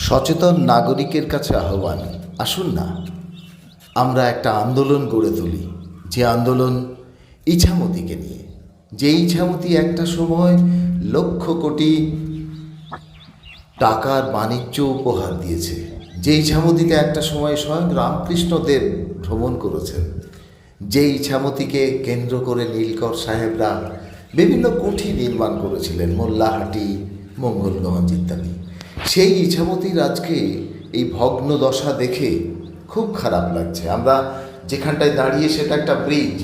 সচেতন নাগরিকের কাছে আহ্বান, আসুন না আমরা একটা আন্দোলন গড়ে তুলি। যে আন্দোলন ইছামতিকে নিয়ে, যে ইছামতি একটা সময় লক্ষ কোটি টাকার বাণিজ্য উপহার দিয়েছে, যে ইছামতিতে একটা সময় স্বয়ং রামকৃষ্ণদেব ভ্রমণ করেছেন, যে ইছামতিকে কেন্দ্র করে নীলকর সাহেবরা বিভিন্ন কুঠি নির্মাণ করেছিলেন, মোল্লাহাটি, মঙ্গলগঞ্জ ইত্যাদি। সেই ইছামতির আজকে এই ভগ্ন দশা দেখে খুব খারাপ লাগছে। আমরা যেখানটায় দাঁড়িয়ে সেটা একটা ব্রিজ,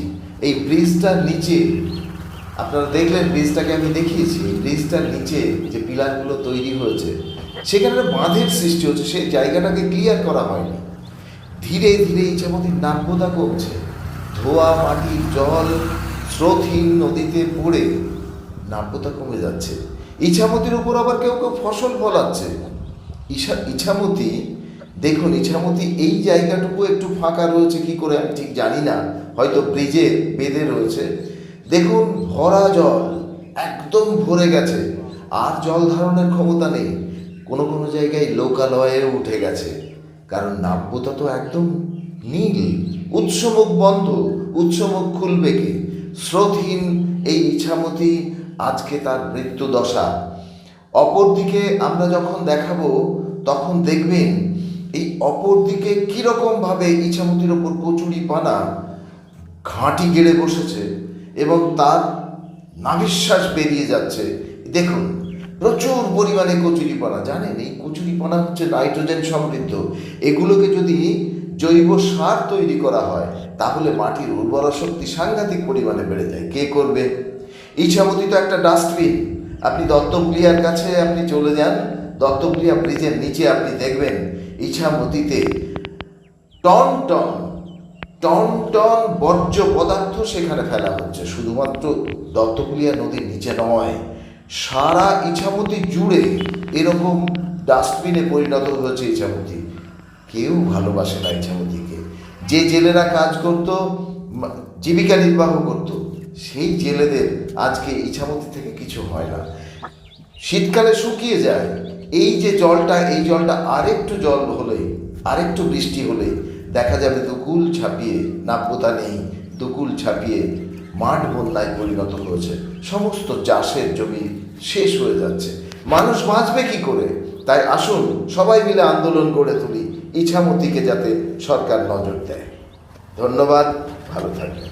এই ব্রিজটার নিচে আপনারা দেখলেন, ব্রিজটাকে আমি দেখিয়েছি, এই ব্রিজটার নিচে যে পিলারগুলো তৈরি হয়েছে সেখানে বাঁধের সৃষ্টি হচ্ছে, সেই জায়গাটাকে ক্লিয়ার করা হয়নি। ধীরে ধীরে ইছামতির নাব্যতা কমছে, ধোয়া মাটির জল স্রোতহীন নদীতে পড়ে নাব্যতা কমে যাচ্ছে। ইছামতির উপর আবার কেউ কেউ ফসল ফলাচ্ছে। ইছামতি দেখুন, ইছামতি এই জায়গাটুকু একটু ফাঁকা রয়েছে কি করে আমি ঠিক জানি না, হয়তো ব্রিজে বেঁধে রয়েছে। দেখুন ভরা জল একদম ভরে গেছে, আর জল ধারণের ক্ষমতা নেই। কোনো কোনো জায়গায় লোকালয়ে উঠে গেছে, কারণ নাব্যতা তো একদম নীল, উৎসমুখ বন্ধ, উৎসমুখ খুলবে কি? স্রোতহীন এই ইছামতি আজকে তার মৃত্যু দশা। অপরদিকে আমরা যখন দেখাবো তখন দেখবেন এই অপরদিকে কীরকমভাবে ইছামতির ওপর কচুরি পানা ঘাঁটি গেড়ে বসেছে এবং তার নাভিশ্বাস বেরিয়ে যাচ্ছে। দেখুন প্রচুর পরিমাণে কচুরিপানা। জানেন এই কচুরিপানা হচ্ছে নাইট্রোজেন সমৃদ্ধ। এগুলোকে যদি জৈব সার তৈরি করা হয় তাহলে মাটির উর্বরা শক্তি সাংঘাতিক পরিমাণে বেড়ে যায়। কে করবে? ইছামতি তো একটা ডাস্টবিন। আপনি দত্তপুলিয়ার কাছে আপনি চলে যান, দত্তপুলিয়া ব্রিজের নিচে আপনি দেখবেন ইছামতিতে টন টন টন টন বর্জ্য পদার্থ সেখানে ফেলা হচ্ছে। শুধুমাত্র দত্তপুলিয়া নদীর নিচে নয়, সারা ইছামতি জুড়ে এরকম ডাস্টবিনে পরিণত হয়েছে ইছামতি। কেউ ভালোবাসে না ইছামতিকে। যে জেলেরা কাজ করত, জীবিকা নির্বাহ করত, সেই জেলেদের আজকে ইছামতি থেকে কিছু হয় না। শীতকালে শুকিয়ে যায় এই যে জলটা, এই জলটা আরেকটু জল হলেই, আরেকটু বৃষ্টি হলেই দেখা যাবে দুকুল ছাপিয়ে, নাব্যতা নেই, দুকুল ছাপিয়ে মাঠ বন্যায় পরিণত হয়েছে। সমস্ত চাষের জমি শেষ হয়ে যাচ্ছে। মানুষ বাঁচবে কি করে? তাই আসুন সবাই মিলে আন্দোলন গড়ে তুলি, ইছামতিকে যাতে সরকার নজর দেয়। ধন্যবাদ, ভালো থাকবেন।